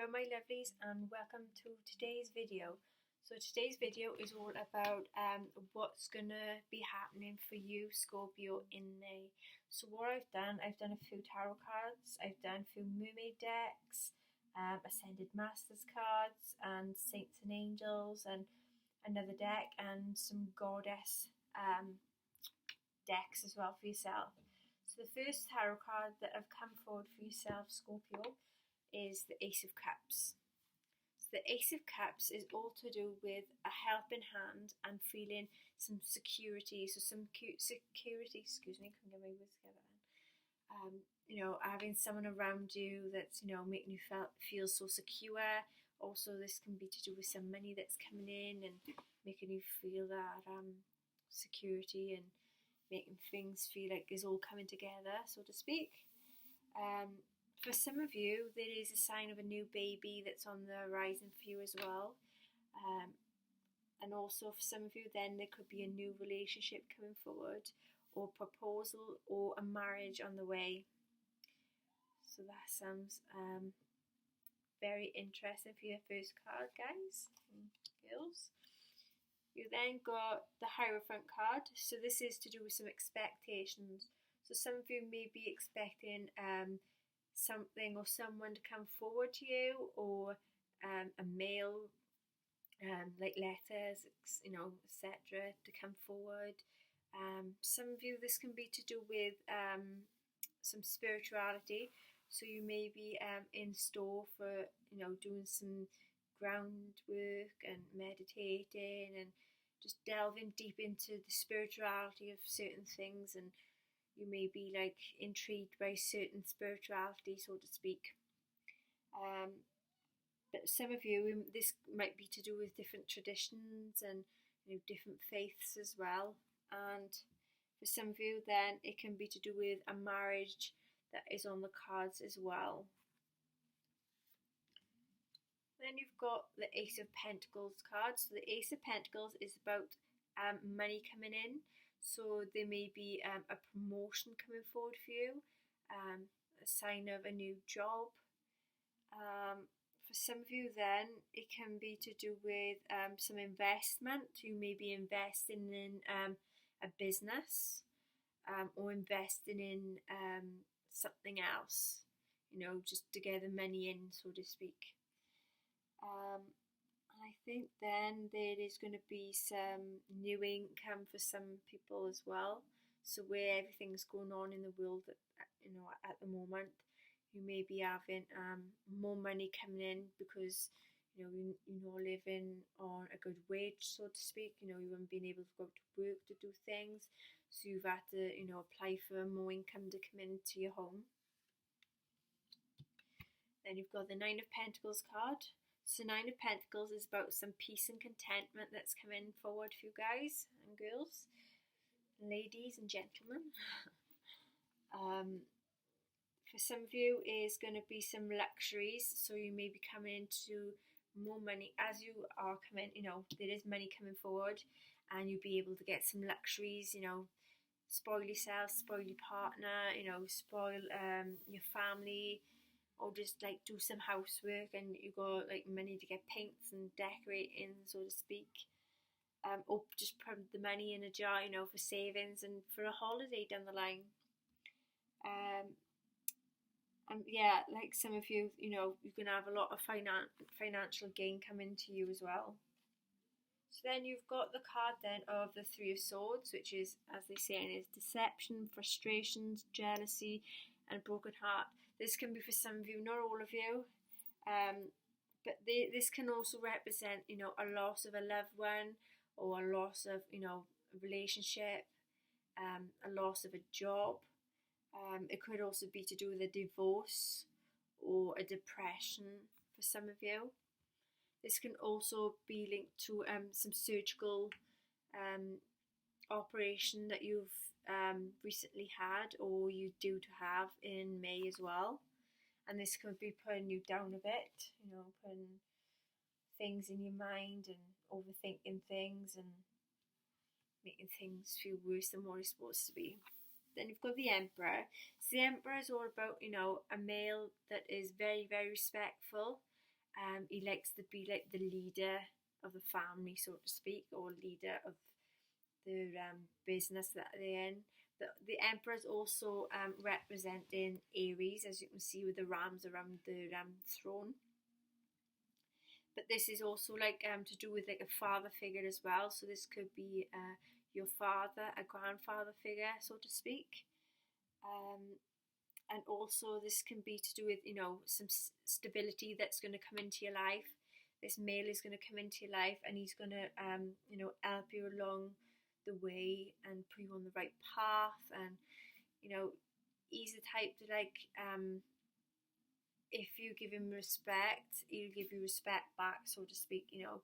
Hello my lovelies and welcome to today's video. So today's video is all about what's gonna be happening for you Scorpio in May. So what I've done a few tarot cards, I've done a few mermaid decks, Ascended Masters cards and Saints and Angels and another deck and some Goddess decks as well for yourself. So the first tarot card that I've come forward for yourself Scorpio is the Ace of Cups. So the Ace of Cups is all to do with a helping hand and feeling some security. So some security, couldn't get my words together then. Having someone around you that's, making you feel so secure. Also, this can be to do with some money that's coming in and making you feel that security and making things feel like it's all coming together, so to speak. For some of you, there is a sign of a new baby that's on the horizon for you as well. And also for some of you, then there could be a new relationship coming forward, or proposal, or a marriage on the way. So that sounds very interesting for your first card, guys and girls. You then got the Hierophant card. So this is to do with some expectations. So some of you may be expecting something or someone to come forward to you, or a mail, like letters, etc., to come forward. Some of you, this can be to do with some spirituality. So you may be in store for doing some groundwork and meditating and just delving deep into the spirituality of certain things, and you may be like intrigued by certain spirituality, so to speak. But some of you, this might be to do with different traditions and different faiths as well. And for some of you, then it can be to do with a marriage that is on the cards as well. Then you've got the Ace of Pentacles card. So the Ace of Pentacles is about money coming in. So there may be a promotion coming forward for you, a sign of a new job. For some of you then, it can be to do with some investment. You may be investing in a business, or investing in something else, just to gather money in, so to speak. I think then there is going to be some new income for some people as well. So where everything's going on in the world at the moment, you may be having more money coming in because you're living on a good wage, so to speak. You haven't been able to go to work to do things, so you've had to apply for more income to come into your home. Then you've got the Nine of Pentacles card. So Nine of Pentacles is about some peace and contentment that's coming forward for you guys and girls, ladies and gentlemen. For some of you is going to be some luxuries, so you may be coming into more money as you are coming, there is money coming forward, and you'll be able to get some luxuries, spoil yourself, spoil your partner, spoil your family, or just like do some housework, and you got like money to get paints and decorating, so to speak. Or just put the money in a jar, for savings and for a holiday down the line. And yeah, like some of you, you're gonna have a lot of financial gain coming to you as well. So then you've got the card then of the Three of Swords, which is, as they say, is deception, frustrations, jealousy, and broken heart. This can be for some of you, not all of you, but this can also represent, a loss of a loved one, or a loss of, a relationship, a loss of a job. It could also be to do with a divorce or a depression for some of you. This can also be linked to some surgical operation that you've recently had, or you due to have in May as well. And this could be putting you down a bit, putting things in your mind and overthinking things and making things feel worse than what it's supposed to be. Then you've got the Emperor. So the Emperor is all about, a male that is very, very respectful He likes to be like the leader of the family, so to speak, or leader of the business that they're in. The Emperor is also representing Aries, as you can see with the rams around the throne. But this is also like to do with like a father figure as well. So this could be your father, a grandfather figure, so to speak. And also this can be to do with, you know, some stability that's going to come into your life. This male is going to come into your life, and he's going to you know, help you along the way and put you on the right path. And you know, he's the type to like if you give him respect, he'll give you respect back, so to speak. You know,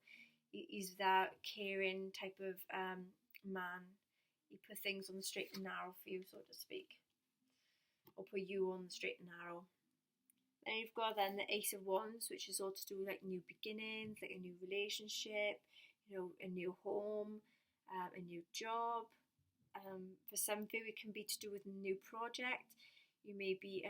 he's that caring type of man. He put things on the straight and narrow for you, so to speak, or put you on the straight and narrow. Then you've got then the Ace of Wands, which is all to do with like new beginnings, like a new relationship, you know, a new home, a new job. For some of you, it can be to do with a new project. You may be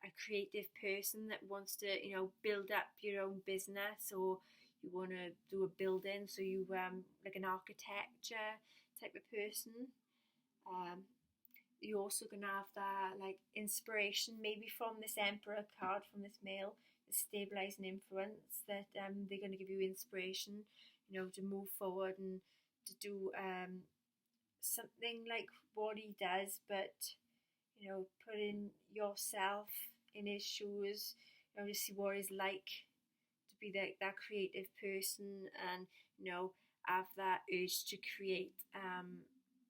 a creative person that wants to, you know, build up your own business, or you want to do a building, so you like an architecture type of person. You're also gonna have that like inspiration, maybe from this Emperor card, from this male, the stabilizing influence, that they're gonna give you inspiration, you know, to move forward and to do something like what he does, but you know, putting yourself in his shoes, you know, to see what it's like to be that creative person, and you know, have that urge to create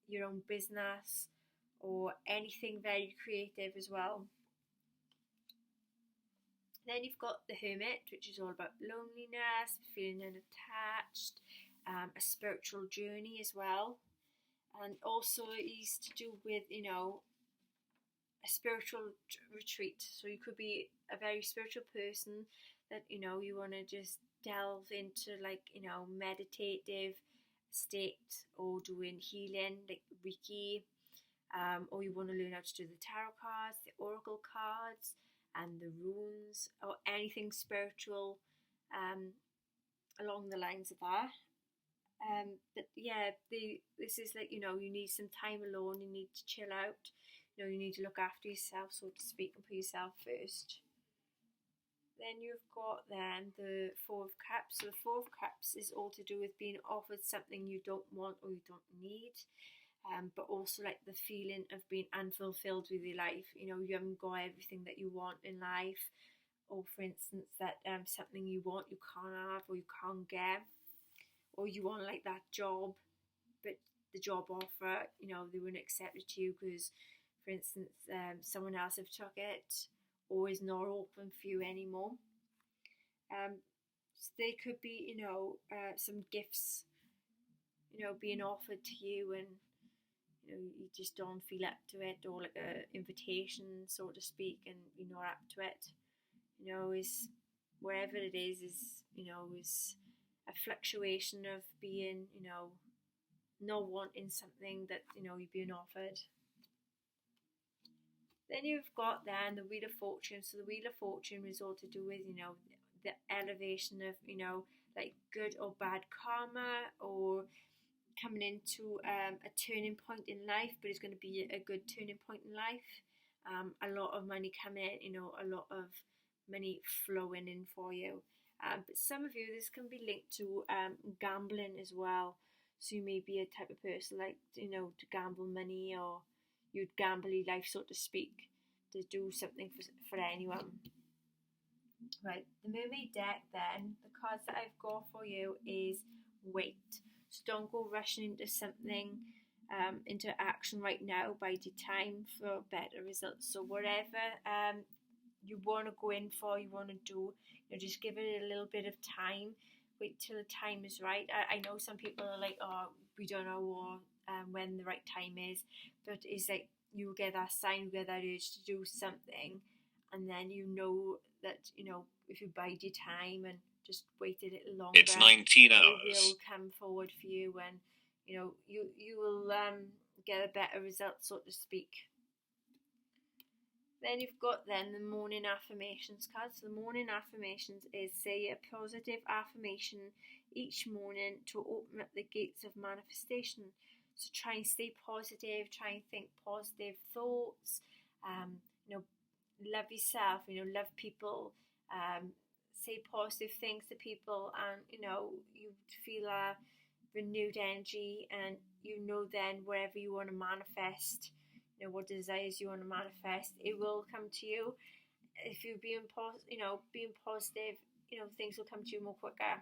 your own business or anything very creative as well. Then you've got the Hermit, which is all about loneliness, feeling unattached, a spiritual journey as well, and also is to do with, you know, a spiritual retreat. So you could be a very spiritual person that, you know, you want to just delve into like, you know, meditative state, or doing healing like Reiki, or you want to learn how to do the tarot cards, the oracle cards, and the runes, or anything spiritual along the lines of that. But yeah, this is like, you know, you need some time alone, you need to chill out, you know, you need to look after yourself, so to speak, and put yourself first. Then you've got then the Four of Cups. So the Four of Cups is all to do with being offered something you don't want or you don't need, but also like the feeling of being unfulfilled with your life. You know, you haven't got everything that you want in life, or for instance, that something you want you can't have or you can't get, or you want like that job, but the job offer, you know, they wouldn't accept it to you because, for instance, someone else have took it, or is not open for you anymore. So they could be, you know, some gifts, you know, being offered to you, and you know, you just don't feel up to it, or like a invitation, so to speak, and you're not up to it. You know, is wherever it is, you know, is a fluctuation of being, you know, not wanting something that, you know, you're being offered. Then you've got then the Wheel of Fortune. So the Wheel of Fortune is all to do with, you know, the elevation of, you know, like good or bad karma, or coming into a turning point in life, but it's going to be a good turning point in life. A lot of money coming in, you know, a lot of money flowing in for you. But some of you, this can be linked to gambling as well. So you may be a type of person like, you know, to gamble money, or you'd gamble your life, so to speak, to do something for anyone. Right, the Mermaid deck then, the cards that I've got for you is wait. So don't go rushing into something, into action right now. Bide your time for better results. So whatever you want to go in for, you want to do, you know, just give it a little bit of time. Wait till the time is right. I know some people are like, oh, we don't know when the right time is, but it's like you get that sign, you get that urge to do something, and then you know that, you know, if you bide your time and just wait a little longer, it's 19 hours. It will come forward for you, and you know, you will get a better result, so to speak. Then you've got the morning affirmations card. So the morning affirmations is say a positive affirmation each morning to open up the gates of manifestation. So try and stay positive, try and think positive thoughts, you know, love yourself, you know, love people, say positive things to people, and you know, you feel a renewed energy, and you know then wherever you want to manifest, you know, what desires you want to manifest, it will come to you. If you're being positive, you know, things will come to you more quicker.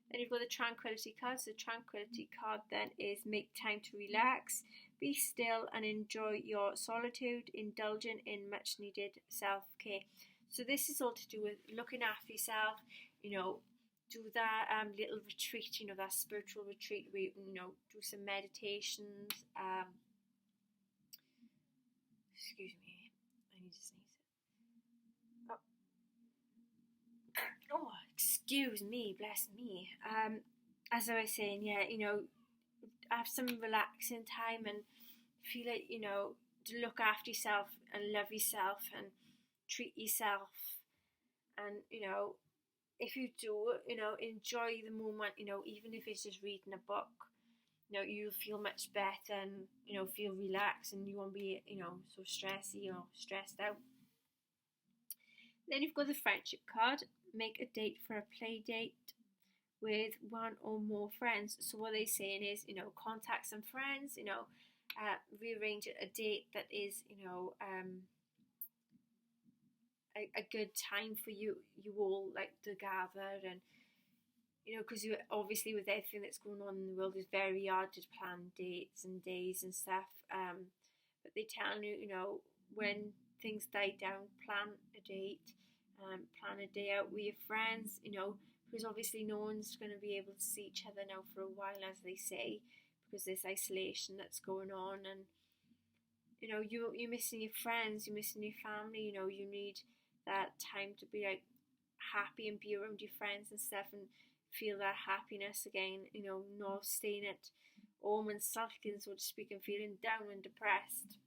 Then you've got the tranquility card. So the tranquility card then is make time to relax, be still and enjoy your solitude, indulging in much needed self-care. So this is all to do with looking after yourself, you know, do that little retreat, you know, that spiritual retreat where you know, do some meditations. Excuse me, I need to sneeze. Oh, excuse me, bless me. As I was saying, yeah, you know, have some relaxing time and feel like, you know, to look after yourself and love yourself and treat yourself. And, you know, if you do, you know, enjoy the moment, you know, even if it's just reading a book, you know, you'll feel much better and, you know, feel relaxed and you won't be, you know, so stressy or stressed out. Then you've got the friendship card. Make a date for a play date with one or more friends. So what they're saying is, you know, contact some friends, you know, rearrange a date that is, you know, a good time for you all like to gather. And you know, because you obviously with everything that's going on in the world, it's very hard to plan dates and days and stuff. But they tell you, you know, when things die down, plan a date, plan a day out with your friends, you know, because obviously no one's going to be able to see each other now for a while, as they say, because there's isolation that's going on. And you know, you're missing your friends, you're missing your family, you know, you need that time to be like happy and be around your friends and stuff and feel that happiness again, you know, not staying at home and sulking, so to speak, and feeling down and depressed.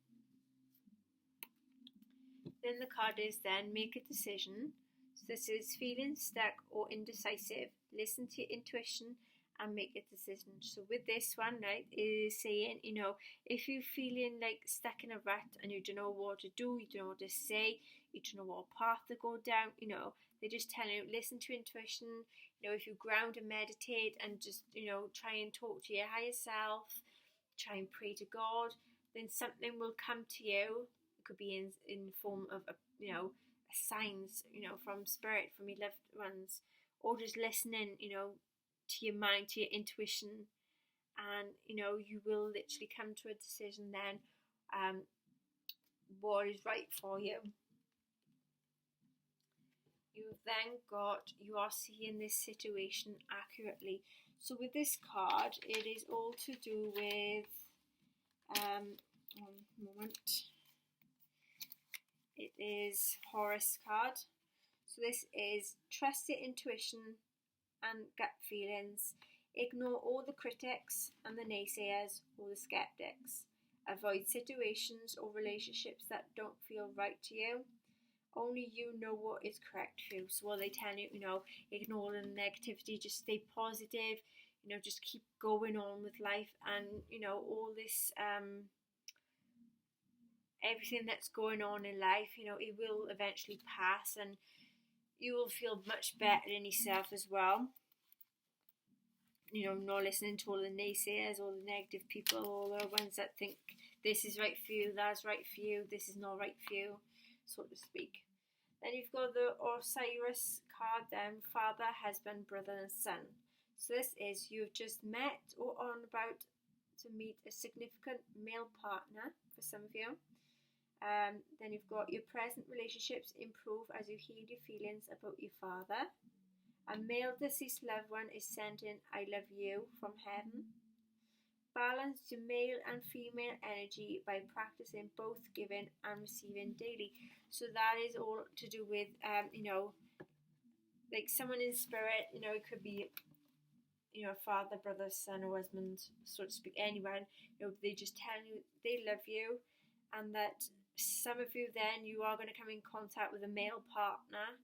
Then the card is then make a decision. So this is feeling stuck or indecisive. Listen to your intuition and make a decision. So with this one, right, is saying, you know, if you're feeling like stuck in a rut and you don't know what to do, you don't know what to say, you don't know what path to go down, you know, they're just telling you, listen to intuition. You know, if you ground and meditate and just, you know, try and talk to your higher self, try and pray to God, then something will come to you. It could be in the form of, you know, signs, you know, from spirit, from your loved ones, or just listening, you know, to your mind, to your intuition, and you know, you will literally come to a decision then, what is right for you. You've then got, you are seeing this situation accurately. So with this card, it is all to do with, one moment, it is Horus card. So this is trust your intuition and gut feelings. Ignore all the critics and the naysayers or the skeptics. Avoid situations or relationships that don't feel right to you. Only you know what is correct for you. So what they tell you, you know, ignore the negativity, just stay positive, you know, just keep going on with life. And, you know, all this, everything that's going on in life, you know, it will eventually pass and you will feel much better in yourself as well. You know, not listening to all the naysayers, all the negative people, all the ones that think this is right for you, that's right for you, this is not right for you, so to speak. Then you've got the Osiris card then, father, husband, brother and son. So this is you've just met or on about to meet a significant male partner for some of you. Then you've got your present relationships improve as you heal your feelings about your father. A male deceased loved one is sending I love you from heaven. Balance your male and female energy by practicing both giving and receiving daily. So that is all to do with, you know, like someone in spirit, you know, it could be, you know, father, brother, son or husband, so to speak, anyone, you know, they just tell you they love you and that some of you then, you are going to come in contact with a male partner.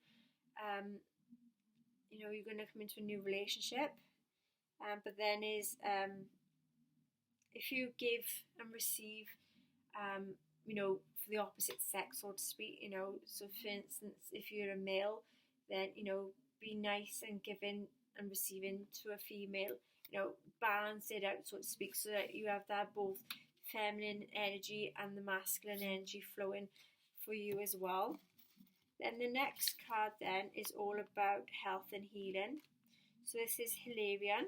You know, you're going to come into a new relationship. But then if you give and receive, you know, for the opposite sex, so to speak, you know, so for instance, if you're a male, then, you know, be nice and giving and receiving to a female, you know, balance it out, so to speak, so that you have that both feminine energy and the masculine energy flowing for you as well. Then the next card then is all about health and healing. So this is Hilarion.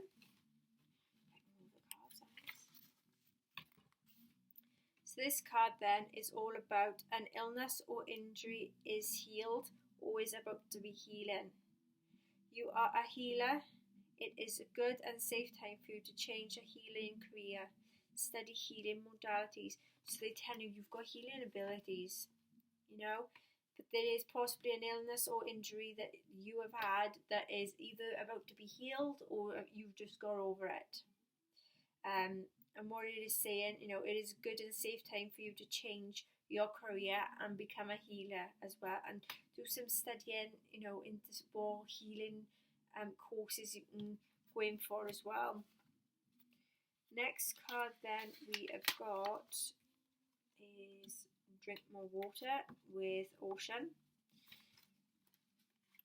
So this card then is all about an illness or injury is healed or is about to be healing. You are a healer. It is a good and safe time for you to change a healing career, study healing modalities. So they tell you you've got healing abilities, you know, but there is possibly an illness or injury that you have had that is either about to be healed or you've just got over it. And what it is saying, you know, it is a good and safe time for you to change your career and become a healer as well, and do some studying, you know, into more healing courses you can go in for as well. Next card then we have got is Drink More Water with Ocean.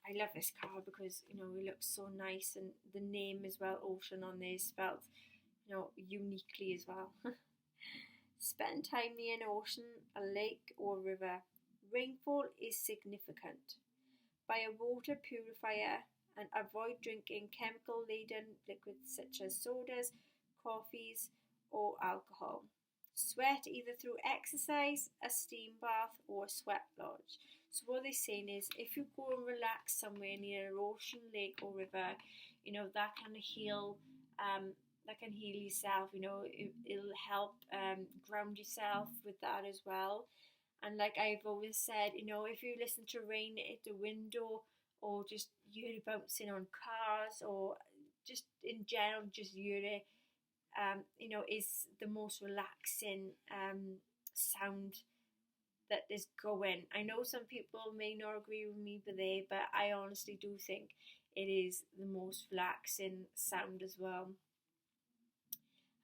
I love this card because, you know, it looks so nice, and the name as well, Ocean, on there is spelled, you know, uniquely as well. Spend time near an ocean, a lake or river. Rainfall is significant. Buy a water purifier and avoid drinking chemical-laden liquids such as sodas, coffees or alcohol. Sweat either through exercise, a steam bath or a sweat lodge. So what they're saying is, if you go and relax somewhere near an ocean, lake or river, you know, that can heal yourself, you know, it'll help ground yourself with that as well. And like I've always said, you know, if you listen to rain at the window, or just hear it bouncing on cars, or just in general, just hear it, you know, is the most relaxing sound that is going. I know some people may not agree with me but I honestly do think it is the most relaxing sound as well.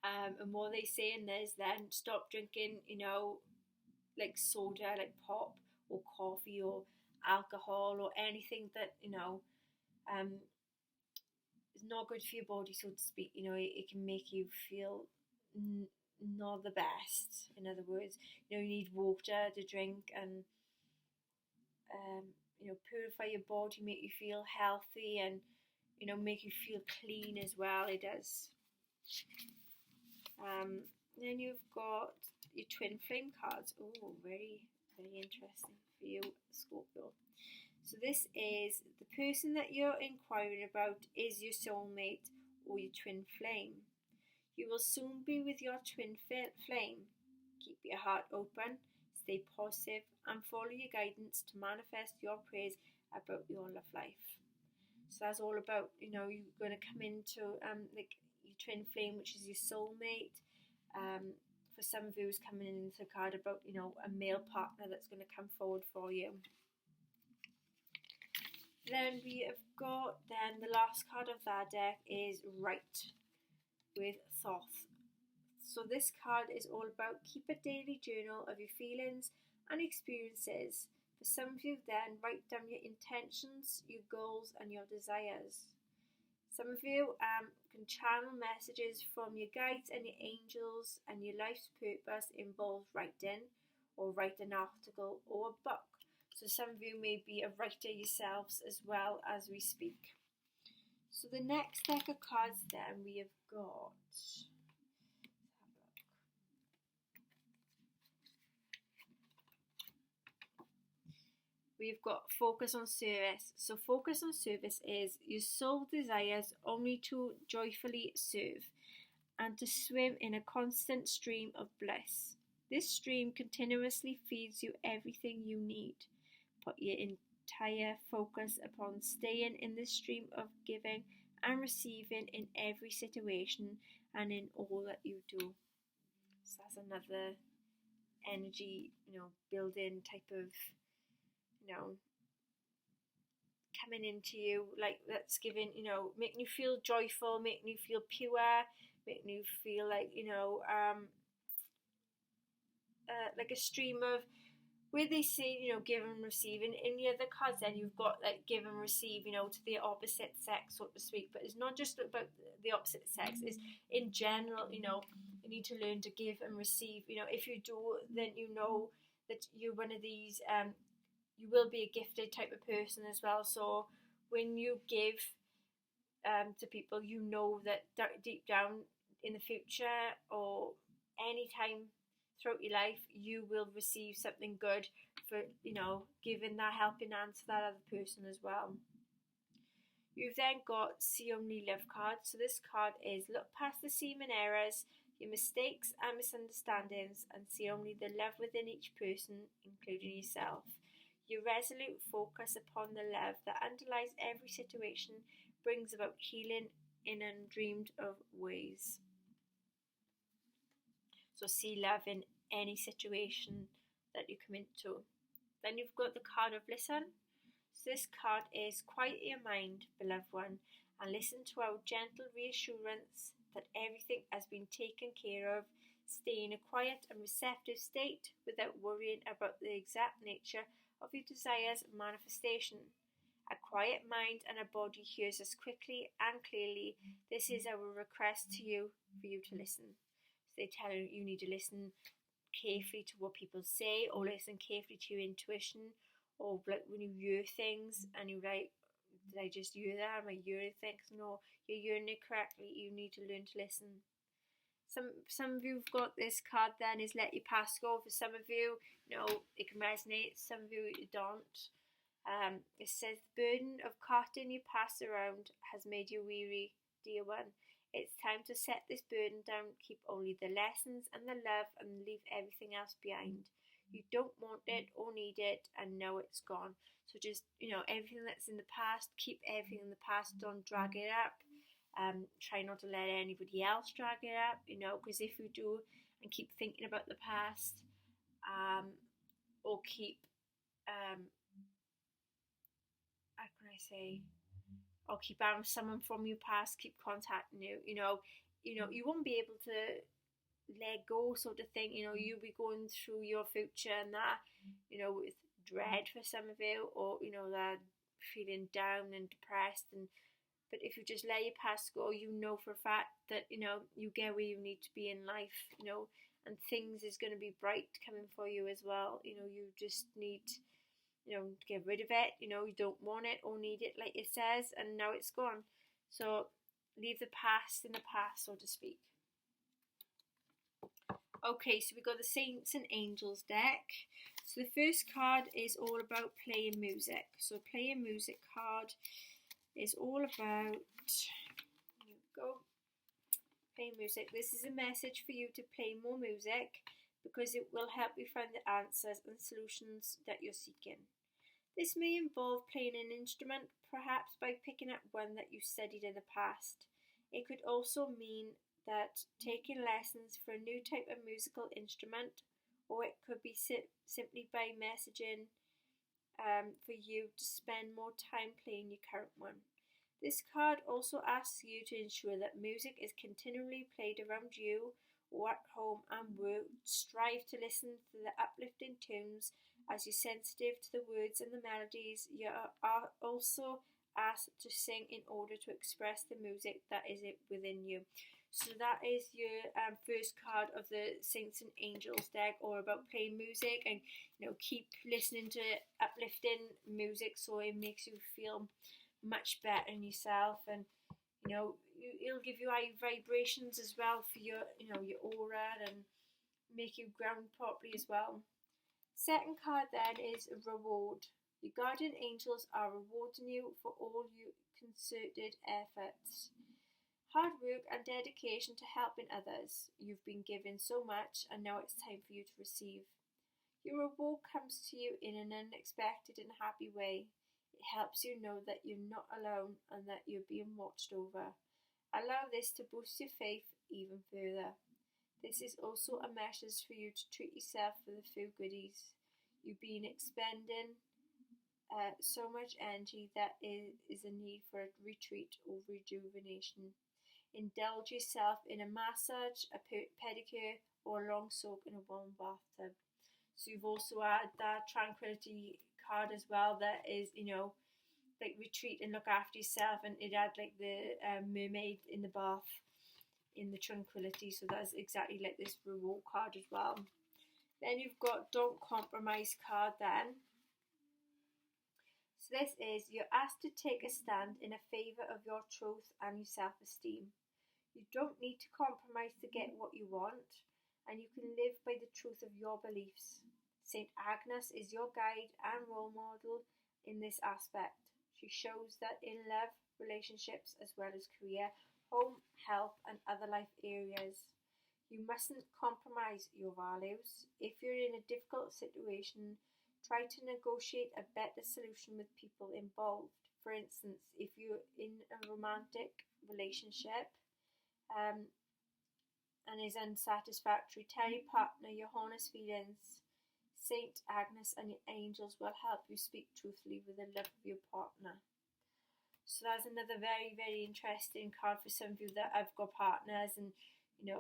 And what they say in this, then stop drinking, you know, like soda, like pop or coffee or alcohol or anything that, you know, is not good for your body, so to speak. You know, it can make you feel not the best. In other words, you know, you need water to drink and you know, purify your body, make you feel healthy, and, you know, make you feel clean as well. It does. Then you've got your twin flame cards. Oh, very, very interesting for you, Scorpio. So this is the person that you're inquiring about is your soulmate or your twin flame. You will soon be with your twin flame. Keep your heart open, stay positive, and follow your guidance to manifest your prayers about your love life. So that's all about, you know, you're going to come into like your twin flame, which is your soulmate. For some of you, it's coming into the card about, you know, a male partner that's going to come forward for you. Then we have got, then the last card of that deck is Right with Thoth. So this card is all about keep a daily journal of your feelings and experiences. For some of you then, write down your intentions, your goals and your desires. Some of you can channel messages from your guides and your angels, and your life's purpose involves writing, or write an article or a book. So some of you may be a writer yourselves as well as we speak. So the next deck of cards then we have got, we've got Focus on Service. So Focus on Service is your soul desires only to joyfully serve and to swim in a constant stream of bliss. This stream continuously feeds you everything you need. Put your entire focus upon staying in this stream of giving and receiving in every situation and in all that you do. So that's another energy, building type of, coming into you, like that's giving, making you feel joyful, making you feel pure, making you feel like, like a stream of, where they say, give and receive. In the other cards, then you've got like give and receive, to the opposite sex, so to speak. But it's not just about the opposite sex. It's in general, you need to learn to give and receive. If you do, then you know that you're one of these. You will be a gifted type of person as well. So when you give to people, you know that deep down in the future or any time throughout your life, you will receive something good for, giving that helping hand to that other person as well. You've then got See Only Love card. So this card is look past the seeming errors, your mistakes and misunderstandings, and see only the love within each person, including yourself. Your resolute focus upon the love that underlies every situation brings about healing in undreamed of ways. So see love in any situation that you come into. Then you've got the card of listen. So this card is quiet your mind, beloved one, and listen to our gentle reassurance that everything has been taken care of. Stay in a quiet and receptive state without worrying about the exact nature of your desires and manifestation. A quiet mind and a body hears us quickly and clearly. This is our request to you for you to listen. So they tell you you need to listen carefully to what people say, or listen carefully to your intuition, or like when you hear things and you're like, did I just hear that? Am I hearing things? No, you're hearing it correctly. You need to learn to listen. Some of you've got this card then is let your past go. For some of you, it can resonate. Some of you it don't. It says the burden of carting your past around has made you weary, dear one. It's time to set this burden down. Keep only the lessons and the love and leave everything else behind. You don't want it or need it, and know it's gone. So just, everything that's in the past, keep everything in the past. Don't drag it up. Try not to let anybody else drag it up, because if you do and keep thinking about the past, or keep, how can I say, or keep having someone from your past keep contacting you, you won't be able to let go, sort of thing. You'll be going through your future and that, with dread for some of you, or that feeling down and depressed. But if you just let your past go, for a fact that you get where you need to be in life, and things is going to be bright coming for you as well. You just need to get rid of it. You don't want it or need it, like it says, and now it's gone. So leave the past in the past, so to speak. Okay, so we got the Saints and Angels deck. So the first card is all about playing music. So playing music card is all about, here we go, playing music. This is a message for you to play more music because it will help you find the answers and solutions that you're seeking. This may involve playing an instrument, perhaps by picking up one that you studied in the past. It could also mean that taking lessons for a new type of musical instrument, or it could be simply by messaging for you to spend more time playing your current one. This card also asks you to ensure that music is continually played around you or at home and work. Strive to listen to the uplifting tunes as you're sensitive to the words and the melodies. You are also asked to sing in order to express the music that is within you. So that is your first card of the Saints and Angels deck, or about playing music, and keep listening to uplifting music so it makes you feel much better in yourself, and it'll give you high vibrations as well for your your aura, and make you ground properly as well. Second card then is reward. Your guardian angels are rewarding you for all your concerted efforts, hard work and dedication to helping others. You've been given so much, and now it's time for you to receive. Your reward comes to you in an unexpected and happy way. It helps you know that you're not alone and that you're being watched over. Allow this to boost your faith even further. This is also a message for you to treat yourself with a few goodies. You've been expending so much energy that is a need for a retreat or rejuvenation. Indulge yourself in a massage, a pedicure, or a long soak in a warm bathtub. So you've also had that tranquility card as well. That is, like retreat and look after yourself, and it had like the mermaid in the bath in the tranquility. So that's exactly like this reward card as well. Then you've got don't compromise card then. So this is you're asked to take a stand in a favour of your truth and your self-esteem. You don't need to compromise to get what you want, and you can live by the truth of your beliefs. Saint Agnes is your guide and role model in this aspect. She shows that in love, relationships, as well as career, home, health, and other life areas, you mustn't compromise your values. If you're in a difficult situation, try to negotiate a better solution with people involved. For instance, if you're in a romantic relationship and is unsatisfactory, tell your partner your honest feelings. Saint Agnes and your angels will help you speak truthfully with the love of your partner. So that's another very, very interesting card for some of you that have got partners, and you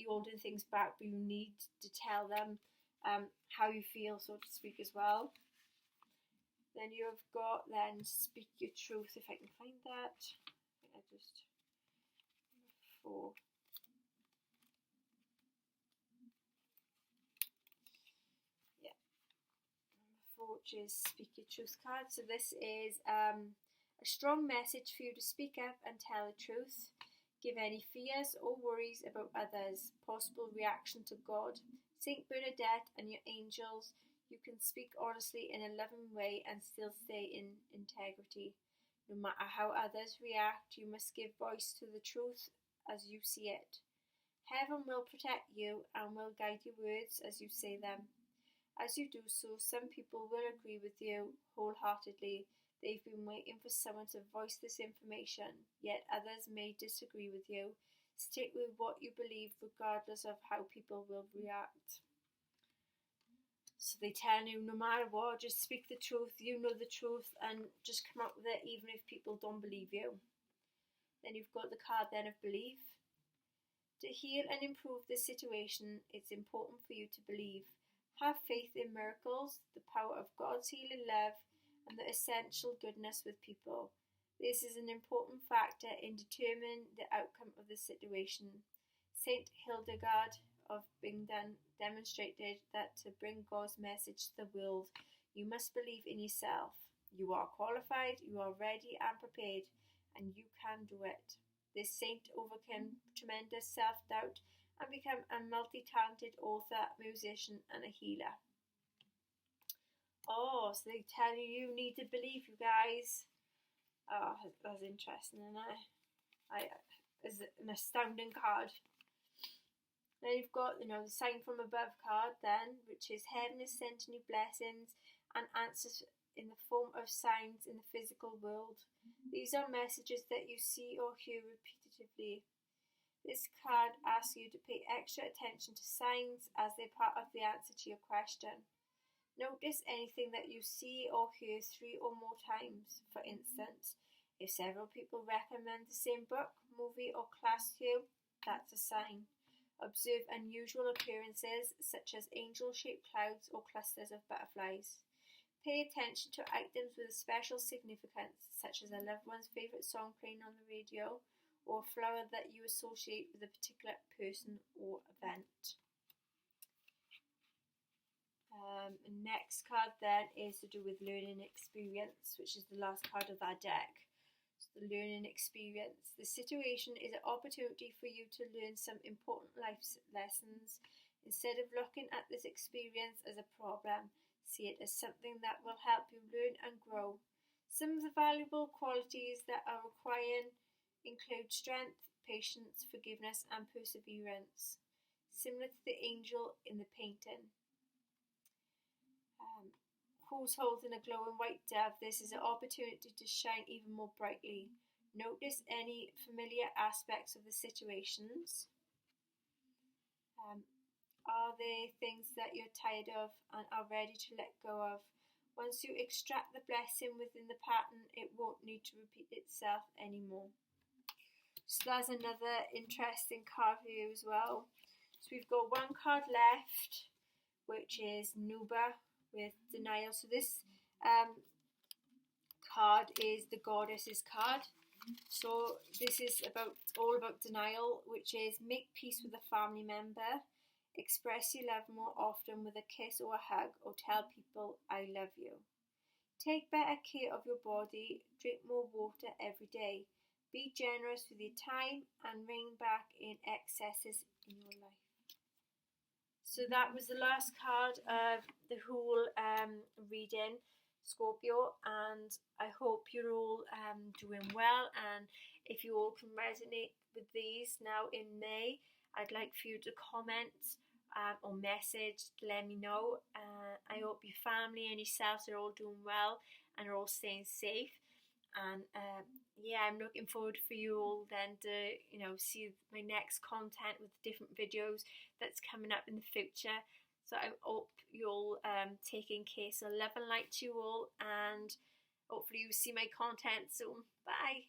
holding things back, but you need to tell them how you feel, so to speak, as well. Then you've got speak your truth, if I can find that. I just number 4. Which is speak your truth card. So this is a strong message for you to speak up and tell the truth. Give any fears or worries about others, possible reaction to God, Saint Bernadette and your angels. You can speak honestly in a loving way and still stay in integrity. No matter how others react, you must give voice to the truth as you see it. Heaven will protect you and will guide your words as you say them. As you do so, some people will agree with you wholeheartedly. They've been waiting for someone to voice this information, yet others may disagree with you. Stick with what you believe regardless of how people will react. So they tell you no matter what, just speak the truth, you know the truth, and just come up with it even if people don't believe you. Then you've got the card then of belief. To heal and improve the situation, it's important for you to believe. Have faith in miracles, the power of God's healing love, and the essential goodness with people. This is an important factor in determining the outcome of the situation. Saint Hildegard of Bingen demonstrated that to bring God's message to the world, you must believe in yourself. You are qualified, you are ready and prepared, and you can do it. This saint overcame tremendous self-doubt and become a multi-talented author, musician, and a healer. Oh, so they tell you you need to believe, you guys. Oh, that's interesting, isn't it? It's an astounding card. Then you've got, the sign from above card then, which is heaven is sending you blessings and answers in the form of signs in the physical world. These are messages that you see or hear repetitively. This card asks you to pay extra attention to signs as they're part of the answer to your question. Notice anything that you see or hear 3 or more times. For instance, if several people recommend the same book, movie, or class to you, that's a sign. Observe unusual appearances such as angel-shaped clouds or clusters of butterflies. Pay attention to items with a special significance, such as a loved one's favourite song playing on the radio, or a flower that you associate with a particular person or event. Next card then is to do with learning experience, which is the last card of that deck. So the learning experience. The situation is an opportunity for you to learn some important life lessons. Instead of looking at this experience as a problem, see it as something that will help you learn and grow. Some of the valuable qualities that are required include strength, patience, forgiveness, and perseverance, similar to the angel in the painting. Who's holding a glowing white dove? This is an opportunity to shine even more brightly. Notice any familiar aspects of the situations. Are there things that you're tired of and are ready to let go of? Once you extract the blessing within the pattern, it won't need to repeat itself anymore. So that's another interesting card for you as well. So we've got one card left, which is Nuba with denial. So this card is the Goddess's card. So this is all about denial, which is make peace with a family member, express your love more often with a kiss or a hug, or tell people I love you. Take better care of your body, drink more water every day. Be generous with your time and rein back in excesses in your life. So that was the last card of the whole reading, Scorpio, and I hope you're all doing well, and if you all can resonate with these now in May, I'd like for you to comment or message to let me know. I hope your family and yourselves are all doing well and are all staying safe, and yeah, I'm looking forward for you all then to see my next content with different videos that's coming up in the future. So I hope you're all taking care. So love and light to you all, and hopefully you see my content soon. Bye.